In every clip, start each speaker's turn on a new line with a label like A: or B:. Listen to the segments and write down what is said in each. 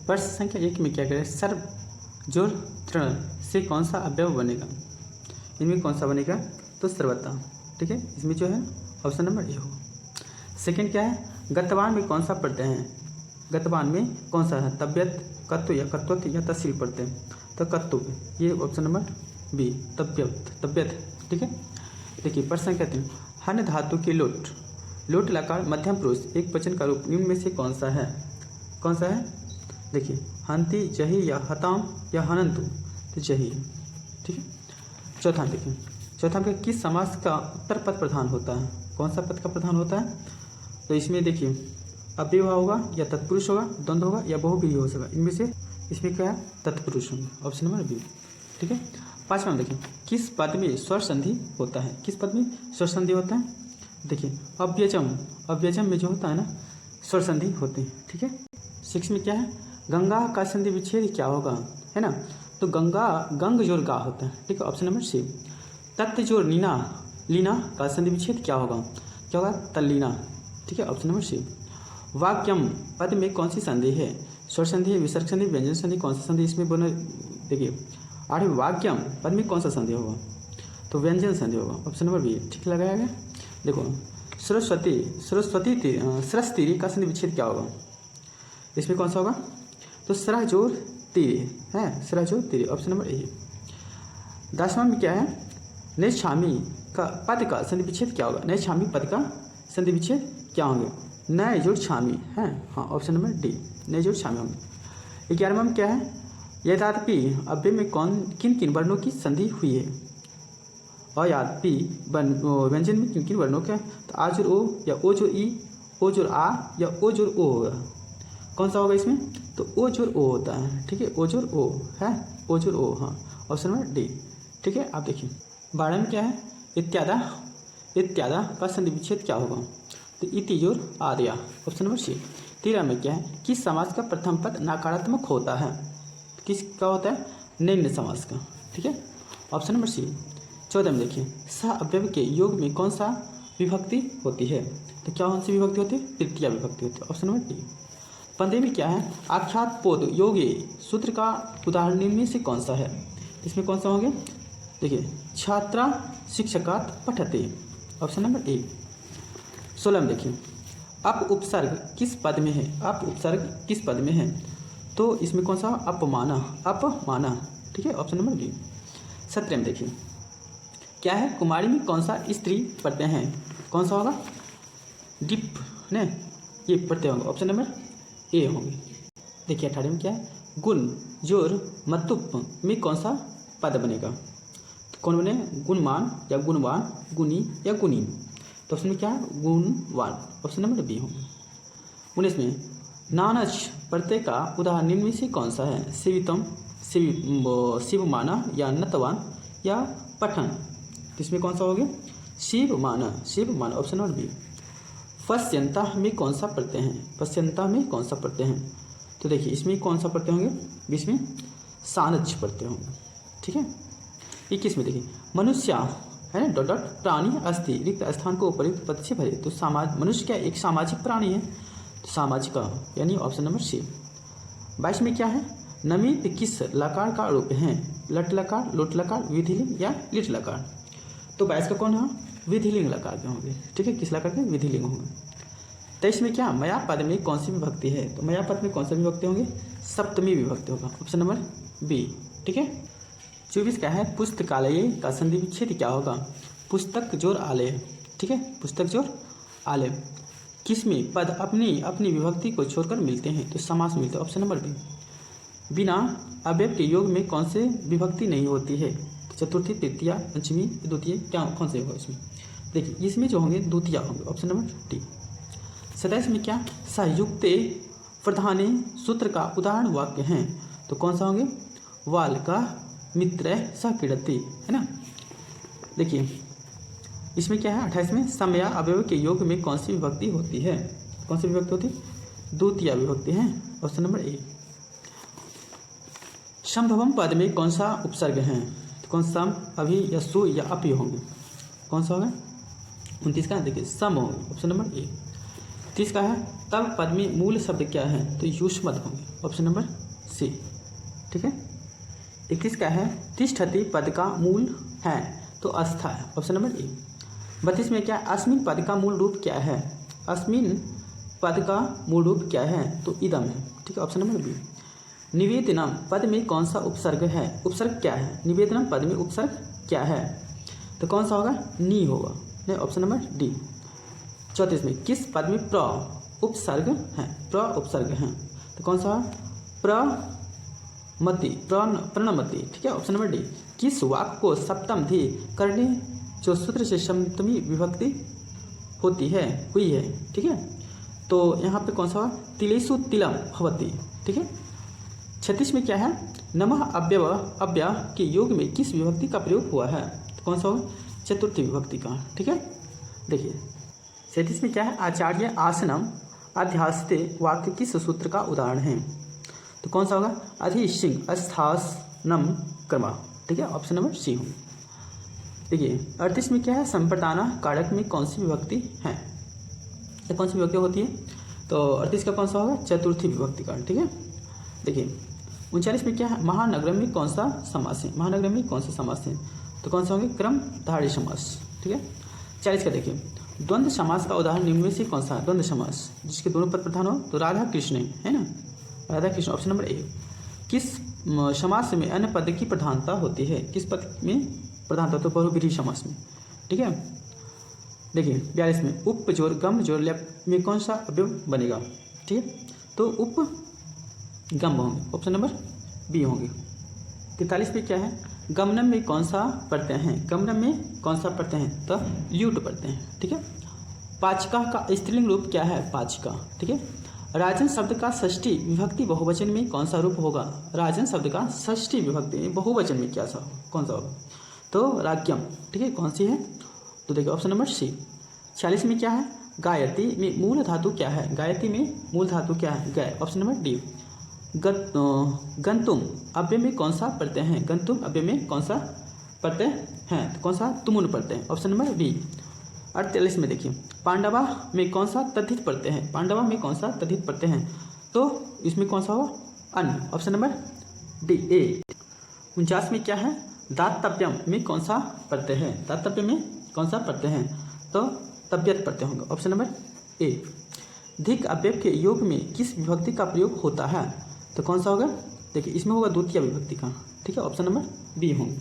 A: प्रश्न संख्या 1 में क्या करें, सर्व जोड़ तृण से कौन सा अवयव बनेगा, इनमें कौन सा बनेगा, तो सर्वता। ठीक है, इसमें जो है ऑप्शन नंबर ए हो। सेकंड क्या है, गतवान में कौन सा प्रत्यय है, गतवान में कौन सा है, तव्यत, कत्व या कत्वत या तहसील प्रत्यय, तो कत्व, ये ऑप्शन नंबर बी, तव्यत तव्यत। ठीक है, देखिए प्रश्न संख्या 3, हन धातु के लोट, लोट लकार मध्यम पुरुष एक वचन का रूप निम्न में से कौन सा है, कौन सा है, देखिए हंति, जही या हताम या हनंतु, तो जही। ठीक है, चौथा देखिए, चौथा में किस समास का उत्तर पद प्रधान होता है, कौन सा पद का प्रधान होता है, तो इसमें देखिए अव्यय होगा या तत्पुरुष होगा, द्वंद्व होगा या बहुव्रीहि हो सकेगा, इनमें से इसमें क्या है, तत्पुरुष होंगे, ऑप्शन नंबर बी। ठीक है, पाँचवा में देखिए किस पद में स्वर संधि होता है, किस पद में स्वर संधि होता है, देखिए अव्यजम, अव्यजम में जो होता है ना स्वर संधि होते हैं। ठीक है, 6 में क्या है, गंगा का संधि विच्छेद क्या होगा, है ना, तो गंगा, गंग जोर गा होता है। ठीक है, ऑप्शन नंबर सी। तत्व जोर लीना, लीना का संधि विच्छेद क्या होगा, क्या होगा, तल्लीना। ठीक है, ऑप्शन नंबर सी। वाक्यम पद में कौन सी संधि है, स्वर संधि है, विसर्ग संधि, व्यंजन संधि, कौन सी संधि इसमें बने, देखिए आठवें वाक्यम पद में कौन सा संधि होगा, तो व्यंजन संधि होगा, ऑप्शन नंबर बी ठीक लगाया गया। देखो सरस्वती, सरस्वती सरस्वती का संधि विच्छेद क्या होगा, इसमें कौन सा होगा, तो सरह जोर तीर है, सरह जोर तीर, ऑप्शन नंबर ए। 10वां में क्या है, नए छामी का पद का संधि विच्छेद क्या होगा, नए छामी पद का संधि विच्छेद क्या होंगे, नए जोड़ छामी है, हाँ ऑप्शन नंबर डी, नए जोड़ छामी होंगे। 11वां में क्या है, यद्यपि अव्यय में किन किन वर्णों की संधि हुई है, अयादपि व्यंजन में किन किन वर्णों का, तो आ जोड़ ओ या ओ जोड़ ई, ओ जोड़ आ या ओ जोड़ ओ होगा, कौन सा होगा इसमें, तो ओ जोड़ ओ होता है। ठीक है, ओ जोड़ ओ है, ओ जोड़ ओ, हाँ ऑप्शन नंबर डी। ठीक है, आप देखिए 12 में क्या है, इत्यादा, इत्यादा का संधि विच्छेद क्या होगा, तो इति जोड़ आर्या, ऑप्शन नंबर सी। 13 में क्या है, किस समास का प्रथम पद नकारात्मक होता है, किसका होता है, निम्न समास का। ठीक है, ऑप्शन नंबर सी। 14 में देखिए सह अव्यव के योग में कौन सा विभक्ति होती है, तो क्या कौन सी विभक्ति होती है, तृतीया विभक्ति होती है, ऑप्शन नंबर डी। 15 में क्या है, आख्यात पोध योगे सूत्र का उदाहरण निम्न में से कौन सा है, इसमें कौन सा होंगे, देखिए छात्रा शिक्षकात पठते, ऑप्शन नंबर ए। 16 में देखिए अप उपसर्ग किस पद में है, अप उपसर्ग किस पद में है, तो इसमें कौन सा, अपमाना, अपमाना। ठीक है, ऑप्शन नंबर बी। 17 में देखिए क्या है, कुमारी में कौन सा स्त्री प्रत्यय है, कौन सा होगा, डिप ने ये प्रत्यय होंगे, ऑप्शन नंबर ए होंगे। देखिए 18 में क्या है, गुण जोर मतुप में कौन सा पद बनेगा, तो कौन बने, गुणमान या गुणवान, गुणी या गुणी, तो ऑप्शन में क्या है, गुणवान, ऑप्शन नंबर बी होंगे। 19 में नानच प्रत्यय का उदाहरण निम्न में से कौन सा है, शिवितम, शिवमाना या नतवान या पठन, इसमें कौन सा हो गया, शिवमाना, शिवमाना, ऑप्शन नंबर बी। पश्यंता में कौन सा प्रत्यय है, पश्यंता में कौन सा प्रत्यय है, तो देखिए इसमें कौन सा प्रत्यय होंगे, इसमें सानच प्रत्यय होंगे। ठीक है, 21 में देखिए मनुष्य है ना, डॉट डॉट प्राणी अस्थि रिक्त स्थान को उपयुक्त पद से भरे, तो मनुष्य क्या एक सामाजिक प्राणी है, तो सामाजिक यानी ऑप्शन नंबर सी। 22 में क्या है, नमित किस लकार का रूप है, लट लकार, लोट लकार, विधिलिंग या लिट लकार, तो 22 का कौन है, विधिलिंग लकार के होंगे। ठीक है, किस लकार के, विधिलिंग होंगे। 23 में क्या, मया पद में कौन सी विभक्ति है, तो मया पद में कौन सा विभक्ति होंगे, सप्तमी विभक्ति होगा, ऑप्शन नंबर बी। ठीक है, 24 क्या है, पुस्तकालय का संधि विच्छेद क्या होगा, पुस्तक जोर आलय। ठीक है, पुस्तक जोर आलय, किसमें पद अपनी अपनी विभक्ति को छोड़कर मिलते हैं, तो समास मिलते हैं, ऑप्शन नंबर बी। बिना अव्यय के योग में कौन से विभक्ति नहीं होती है, तो चतुर्थी, तृतीया, पंचमी, द्वितीय, क्या कौन से होगा इसमें, देखिए इसमें जो होंगे द्वितीया होंगे, ऑप्शन नंबर डी। 27 में क्या, संयुक्ते प्रधाने सूत्र का उदाहरण वाक्य हैं, तो कौन सा होंगे, वाल का मित्र सह क्रीडति, है ना। देखिए इसमें क्या है, 28 में समया अवयव के योग में कौन सी विभक्ति होती है, कौन सी विभक्ति होती है, द्वितीय विभक्ति है, ऑप्शन नंबर ए। संभवम पद में कौन सा उपसर्ग है, तो कौन सा, अभी या सु या अपि होंगे, कौन सा होगा, 29 का देखिए सम होंगे, ऑप्शन नंबर ए। 30 का है तब पद में मूल शब्द क्या है, तो युष्मद् होंगे, ऑप्शन नंबर सी। ठीक है। 31 का है तिष्ठति पद का मूल है, तो अस्था है, ऑप्शन नंबर ए। 32 में क्या है, अस्मिन पद का मूल रूप क्या है, अस्मिन पद का मूल रूप क्या है, तो इदम है। ठीक है, ऑप्शन नंबर बी। निवेदनम पद में कौन सा उपसर्ग है, उपसर्ग क्या है, निवेदनम पद में उपसर्ग क्या है, तो कौन सा होगा, नी होगा, नहीं, ऑप्शन नंबर डी। 34 में किस पद में प्र उपसर्ग है, प्र उपसर्ग है, तो कौन सा, प्रमति, प्रणमति। ठीक है, ऑप्शन नंबर डी। किस वाक्य को सप्तम धी करने जो सूत्र से सप्तमी विभक्ति होती है, हुई है। ठीक है, तो यहाँ पे कौन सा, तिलेषु तिलम भवति। ठीक है। 36 में क्या है, नमः अव्यय के योग में किस विभक्ति का प्रयोग हुआ है, तो कौन सा होगा, चतुर्थी विभक्ति का। ठीक है, देखिए 37 में क्या है, आचार्य आसनम अध्यास्ते वाक्य किस सूत्र का उदाहरण है, तो कौन सा होगा, अधिशिंग अस्थासनम क्रम। ठीक है, ऑप्शन नंबर सी होगा। देखिए 38 में क्या है, संप्रदाना कारक में कौन सी विभक्ति है, तो कौन सी विभक्ति होती है, तो 38 का कौन सा होगा, चतुर्थी विभक्ति का। ठीक है। देखिए 39 में क्या है, महानगर में कौन सा समास है, महानगर में कौन सा समास है, तो कौन सा होंगे, क्रमधारय समास। ठीक है। 40 का देखिए, द्वंद्व समास का उदाहरण निम्न में से कौन सा है, द्वंद्व समास जिसके दोनों पद प्रधान हो, तो राधा कृष्ण है ना, राधा कृष्ण, ऑप्शन नंबर ए। किस समास में अन्य पद की प्रधानता होती है, किस पद में प्रधानता, तो बहुव्रीहि समास में। ठीक है। देखिए 42 में उप जोर गम जोर लेप में कौन सा अवयव बनेगा, ठीक है, तो उप गम होंगे, ऑप्शन नंबर बी होंगे। 43 में क्या है, गमनम में कौन सा पढ़ते हैं, गमनम में कौन सा पढ़ते हैं, तो ल्यूट पढ़ते हैं। ठीक है। पाचिका का स्त्रीलिंग रूप क्या है, पाचिका। ठीक है। राजन शब्द का षष्ठी विभक्ति बहुवचन में कौन सा रूप होगा, राजन शब्द का षष्ठी विभक्ति बहुवचन में क्या सा कौन सा होगा, तो राज्ञम। ठीक है, कौन सी है, तो देखिए ऑप्शन नंबर सी। 46 में क्या है, गायति में मूल धातु क्या है, गायति में मूल धातु क्या है, गय, ऑप्शन नंबर डी। गंतुम अव्यय में कौन सा पढ़ते हैं, गंतुम अव्यय में कौन सा पढ़ते हैं, तो कौन सा, तुमुन पढ़ते हैं, ऑप्शन नंबर बी। 48 में देखिए, पांडवा में कौन सा तद्धित पढ़ते हैं, पांडवा में कौन सा तद्धित पढ़ते हैं, तो इसमें कौन सा होगा, अन्य, ऑप्शन नंबर डी ए। 49 में क्या है, दातव्यम में कौन सा पढ़ते हैं, दातव्य में कौन सा पढ़ते हैं, तो तबियत पढ़ते होंगे, ऑप्शन नंबर ए। धिक अव्यय के योग में किस विभक्ति का प्रयोग होता है, तो कौन सा होगा, देखिए इसमें होगा द्वितीय विभक्ति का। ठीक है, ऑप्शन नंबर बी होंगे।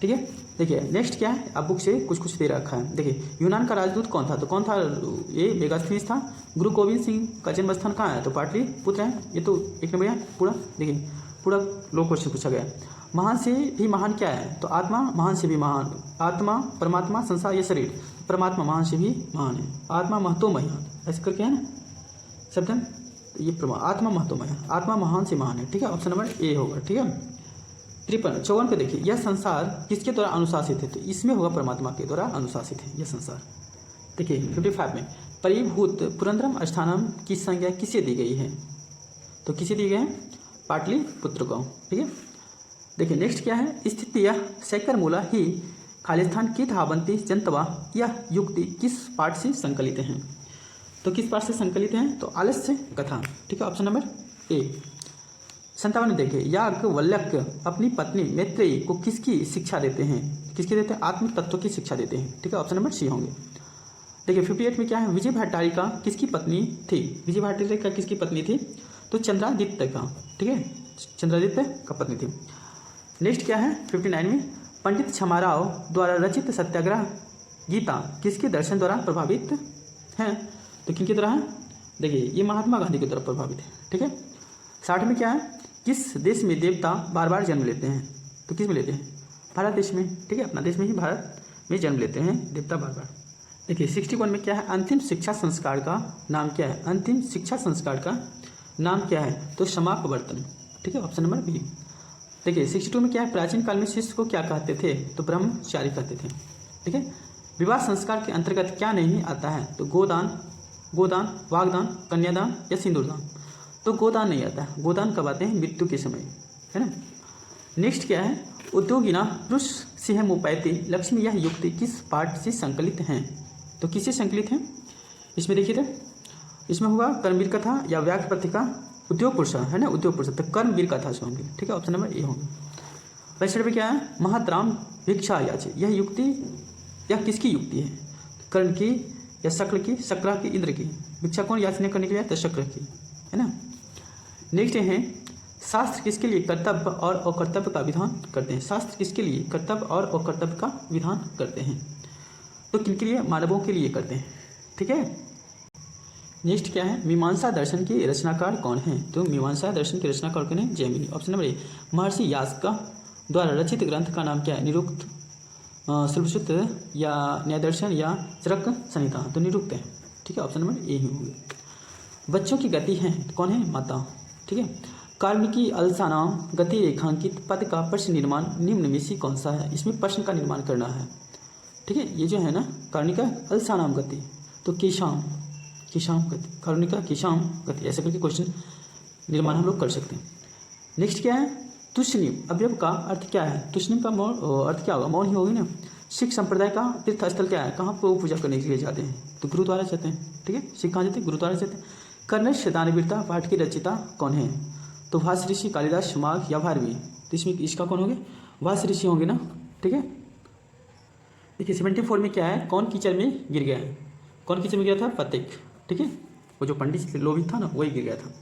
A: ठीक है। देखिए नेक्स्ट क्या है, अब बुक से कुछ दे रखा है। देखिए यूनान का राजदूत कौन था, तो कौन था, ये मेगास्थनीस था। गुरु गोविंद सिंह का जन्म स्थान कहाँ है, तो पाटलिपुत्र है। ये तो एक नंबर है पूरा, देखिए पूरा लो क्वेश्चन पूछा गया। महान से भी महान क्या है, तो आत्मा महान से भी महान, आत्मा परमात्मा संसार ये शरीर, परमात्मा महान से भी महान है, आत्मा महतो महान, ऐसे करके है ना शब्द, ये आत्मा महत्वमय है, आत्मा महान से महान है। ठीक है, ऑप्शन नंबर ए होगा। ठीक है। 53 पे देखिए, यह संसार किसके द्वारा अनुशासित है, तो इसमें होगा परमात्मा के द्वारा अनुशासित है यह संसार। देखिए 55 में परिभूत पुरंदरम स्थानम की संज्ञा किसे दी गई है, तो किसे दी गई है, पाटलिपुत्र को। ठीक है। देखिए नेक्स्ट क्या है, स्थिति यह शैकर मूला ही खालिस्तान की धावंती जनतवा, यह युक्ति किस पाठ से संकलित हैं, तो किस पाठ से संकलित हैं, तो आलस्य कथा। ठीक है, ऑप्शन नंबर ए। 57 में देखिए, याज्ञवल्क्य अपनी पत्नी मैत्रेयी को किसकी शिक्षा देते हैं, किसकी देते हैं, आत्म तत्व की शिक्षा देते हैं। ठीक है, ऑप्शन नंबर सी होंगे। देखिए 58 में क्या है, विजय भट्टारिका किसकी पत्नी थी, विजय भट्टारिका किसकी पत्नी थी, तो चंद्रादित्य का। ठीक है, चंद्रादित्य का पत्नी थी। नेक्स्ट क्या है 59 में, पंडित क्षमाराव द्वारा रचित सत्याग्रह गीता किसके दर्शन द्वारा प्रभावित है, तो किनकी तरह है, देखिए ये महात्मा गांधी की तरफ प्रभावित है। ठीक है। 60 में क्या है, किस देश में देवता बार बार जन्म लेते हैं, तो किस में लेते हैं, भारत देश में। ठीक है, अपना देश में ही भारत में जन्म लेते हैं देवता बार बार। देखिए 61 में क्या है, अंतिम शिक्षा संस्कार का नाम क्या है, अंतिम शिक्षा संस्कार का नाम क्या है, तो समापवर्तन। ठीक है, ऑप्शन नंबर बी। देखिए 62 में क्या है, प्राचीन काल में शिष्य को क्या कहते थे, तो ब्रह्मचारी कहते थे। ठीक है। विवाह संस्कार के अंतर्गत क्या नहीं आता है, तो गोदान, वागदान, कन्यादान या सिंदूरदान, तो गोदान नहीं आता है। गोदान कब आते हैं, मृत्यु के समय, है ना। नेक्स्ट क्या है, उद्योगिना पुरुष सिंह मुपैति लक्ष्मी, यह युक्ति किस पाठ से संकलित हैं, तो किससे संकलित हैं, इसमें देखिए तो इसमें होगा कर्मवीर कथा या व्याख्या पत्रिका उद्योग पुरुष है ना, उद्योग पुरुष, तो कर्मवीर कथा से होंगे। ठीक है, ऑप्शन नंबर ए होंगे। 65 पे क्या है, महतराम भिक्षा याचे, यह युक्ति यह किसकी युक्ति है? कर्ण की या शक्र की? शक्र की, इंद्र की। भिक्षा कौन याचना करने के लिए? तो शक्र की, है ना। नेक्स्ट है, शास्त्र किसके लिए कर्तव्य और अकर्तव्य का विधान करते हैं? शास्त्र किसके लिए कर्तव्य और अकर्तव्य का विधान करते हैं? तो किनके लिए? मानवों के लिए करते हैं। ठीक है। नेक्स्ट क्या है, मीमांसा दर्शन के रचनाकार कौन है? तो मीमांसा दर्शन के रचनाकार कौन है? जैमिनी। Option number A. महर्षि यास्क का द्वारा रचित ग्रंथ का नाम क्या है? निरुक्त, शुल्बसूत्र या न्यायदर्शन या चरक संहिता? तो निरुक्त है। ठीक है, ऑप्शन नंबर ए ही होंगे। बच्चों की गति है कौन है? माता। ठीक है। कार्मिकी अलसानाम गति रेखांकित पद का प्रश्न निर्माण निम्न में से कौन सा है? इसमें प्रश्न का निर्माण करना है। ठीक है, ये जो है ना कार्मिका अलसानाम गति, तो किशाम गति, कार्मिका किशाम गति, ऐसे करके क्वेश्चन निर्माण हम लोग कर सकते हैं। नेक्स्ट क्या है, तुष्णिम अवयव का अर्थ क्या है? तुष्णिम का मौन अर्थ क्या होगा? मौन ही होगी ना। सिख संप्रदाय का तीर्थ स्थल क्या है? कहाँ पर पूजा करने के लिए जाते हैं? तो गुरुद्वारा जाते हैं। ठीक है, सिख कहाँ जाते हैं? गुरुद्वारा जाते हैं। कर्णश दानवीरता पाठ की रचयिता कौन है? तो भाष्य ऋषि, कालिदास, माघ या भारवी? तो इसमें इसका कौन होंगे? भाष्य ऋषि होंगे ना। ठीक है, देखिए 74 में क्या है, कौन कीचड़ में गिर गया है? कौन कीचड़ में गिरा था? पथिक। ठीक है, वो जो पंडित लोभित था ना, वही गिर गया था।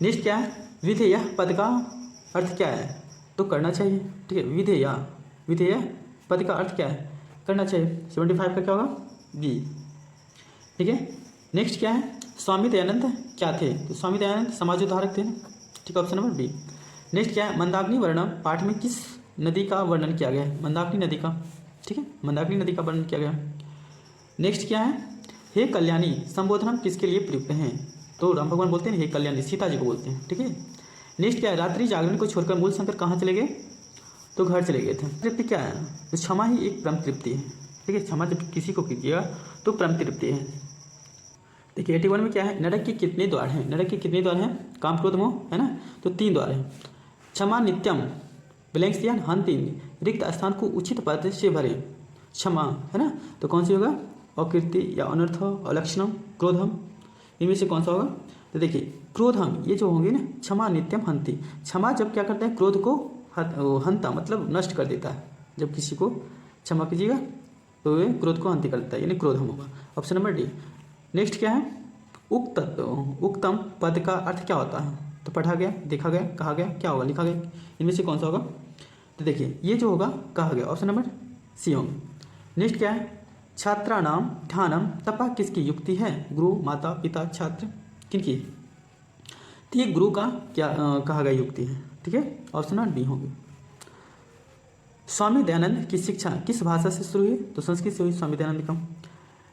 A: नेक्स्ट क्या है, विधेय पद का अर्थ क्या है? तो करना चाहिए। ठीक है, विधेय पद का अर्थ क्या है? करना चाहिए। 75 का क्या होगा? बी। ठीक है, नेक्स्ट क्या है, स्वामी दयानंद क्या थे? तो स्वामी दयानंद समाजोद्धारक थे ना। ठीक है, ऑप्शन नंबर बी। नेक्स्ट क्या है, मंदाकिनी वर्णन पाठ में किस नदी का वर्णन किया गया है? मंदाकिनी नदी का। ठीक है, मंदाकिनी नदी का वर्णन किया गया। नेक्स्ट क्या है, हे कल्याणी संबोधन किसके लिए प्रयुक्त हैं? तो राम भगवान बोलते हैं हे कल्याणी, सीता जी को बोलते हैं। ठीक है, नेक्स्ट क्या है, रात्रि जागरण को छोड़कर मूल शंकर कहाँ चले गए? तो घर चले गए थे। तृप्ति क्या है? तो क्षमा ही एक परम तृप्ति है। ठीक है, क्षमा जब किसी को कीजिएगा तो परम तृप्ति है। देखिए 81 में क्या है, नरक के कितने द्वार हैं? नरक के कितने द्वार हैं? काम क्रोध मोह, है ना, तो 3 द्वार हैं। क्षमा नित्यम ब्लैंक्स दिया, हंति रिक्त स्थान को उचित पद से भरे। क्षमा, है ना, तो कौन सी होगा? अकीर्ति या अनर्थ, अलक्षणम, क्रोधम, इनमें से कौन सा होगा? तो देखिए क्रोधम ये जो होंगे ना, क्षमा नित्यम हंति, क्षमा जब क्या करता है? क्रोध को हंता मतलब नष्ट कर देता है। जब किसी को क्षमा कीजिएगा तो ये क्रोध को हंति कर देता है, यानी क्रोधम होगा। Option number D. नेक्स्ट क्या है, उक्तम पद का अर्थ क्या होता है? तो पढ़ा गया, देखा गया, कहा गया, क्या होगा? लिखा गया। इनमें से कौन सा होगा? तो देखिए ये जो होगा कहा गया, ऑप्शन नंबर सी होंगे। नेक्स्ट क्या है, छात्राणाम ध्यानम तपा किसकी युक्ति है? गुरु, माता, पिता, छात्र, किनकी? तो ये गुरु का क्या कहा गया युक्ति है। ठीक है, ऑप्शन नंबर बी होंगे। स्वामी दयानंद की शिक्षा किस भाषा से शुरू हुई? तो संस्कृत से हुई स्वामी दयानंद का।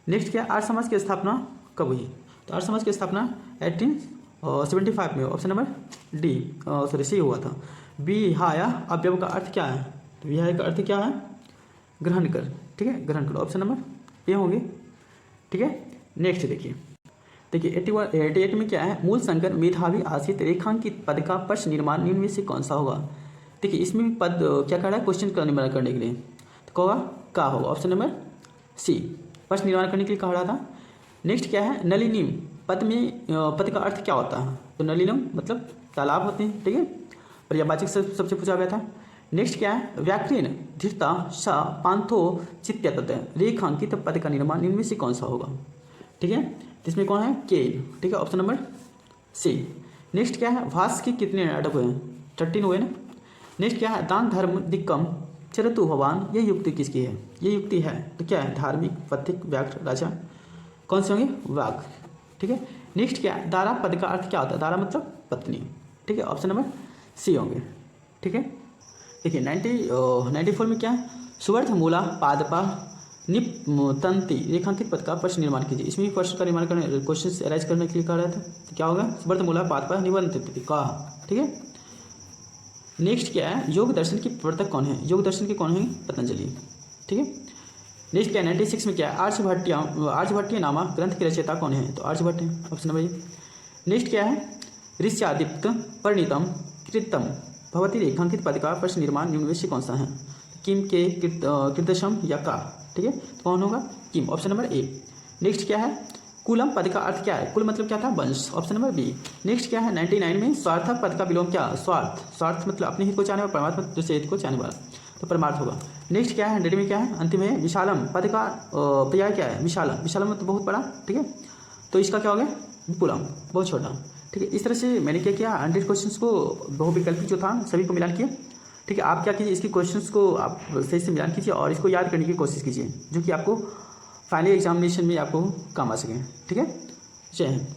A: नेक्स्ट क्या, आर्य समाज की स्थापना कब हुई? तो आर्य समाज की स्थापना 1875 में। Option number D sorry C हुआ था। विहाय अवयव का अर्थ क्या है? तो विहाय का अर्थ क्या है? ग्रहण कर। ठीक है, ग्रहण कर, ऑप्शन नंबर ए होंगे। ठीक है, नेक्स्ट देखिए 88 में क्या है, मूल शंकर मेधावी आसित रेखांकित पद का प्रश्न निर्माण निम्न में से कौन सा होगा? देखिए इसमें भी पद क्या कर रहा है? क्वेश्चन का निर्माण करने के लिए, तो क्या होगा? का होगा, ऑप्शन नंबर सी, प्रश्न निर्माण करने के लिए कहा रहा था। नेक्स्ट क्या है, नलिनीम पद में पद का अर्थ क्या होता है? तो नलिनम मतलब तालाब होते हैं। ठीक है, पर्यावाचक सबसे पूछा गया था। नेक्स्ट क्या है, व्याक्रियन धीरता सा पांथो चित्त रेखांकित पद का निर्माण इनमें से कौन सा होगा? ठीक है, तो इसमें कौन है? के। ठीक है, ऑप्शन नंबर सी। नेक्स्ट क्या है, भाष्य के कितने नाटक हुए हैं? 13 हुए ना। नेक्स्ट क्या है, दान धर्म दिक्कम चरतु भगवान, ये युक्ति किसकी है? ये युक्ति है तो क्या है? धार्मिक, पथिक, व्याघ्र, राजा, कौन से होंगे? वाघ। ठीक है, नेक्स्ट क्या है, दारा पद का अर्थ क्या होता है? दारा मतलब पत्नी। ठीक है, ऑप्शन नंबर सी होंगे। ठीक है, देखिए 94 में क्या है, सुवर्थ मूला पादपा निपतंती रेखांकित पद का प्रश्न निर्माण कीजिए। इसमें भी प्रश्न का निर्माण करने, क्वेश्चन अराइज करने के लिए कहा रहा था। तो क्या होगा? सुवर्थ मूला पादपा निबंधित का। ठीक है, नेक्स्ट क्या है, योग दर्शन की प्रवर्तक कौन है? योग दर्शन के कौन है? पतंजलि। ठीक है, नेक्स्ट क्या है, 96 में क्या है, आर्यभट्टीय नामक ग्रंथ की रचयिता कौन है? तो आर्यभट्ट है, ऑप्शन नंबर ए। नेक्स्ट क्या है, ऋष्यादिप्त परिणीतम कृतम भवती रेखांकित पद का प्रश्न निर्माण निम्न में से कौन सा है? किम, के, कृतशम या का? ठीक है, तो कौन होगा? किम, ऑप्शन नंबर ए। नेक्स्ट क्या है, कुलम पद का अर्थ क्या है? कुल मतलब क्या था? वंश। Option number B. नेक्स्ट क्या है? 99 में स्वार्थक पद का विलोम क्या? स्वार्थ। स्वार्थ मतलब अपने हित को चाहने वाला, परमार्थ मतलब दूसरे हित को चाहने वाला, तो परमार्थ होगा। नेक्स्ट क्या है? 100 में क्या है? अंतिम है विशालम पद का पर्याय क्या है? विशालम। विशालम मतलब बहुत बड़ा, ठीक है, तो इसका क्या हो गया? विपुलम, बहुत छोटा, ठीक है। इस तरह से मैंने क्या किया, 100 क्वेश्चन को बहुविकल्पी जो था सभी को मिलान किया, ठीक है। आप क्या कीजिए, इसकी क्वेश्चंस को आप सही से मिलान कीजिए और इसको याद करने की कोशिश कीजिए, जो कि आपको फाइनल एग्जामिनेशन में आपको काम आ सके, ठीक है। जय हिंद।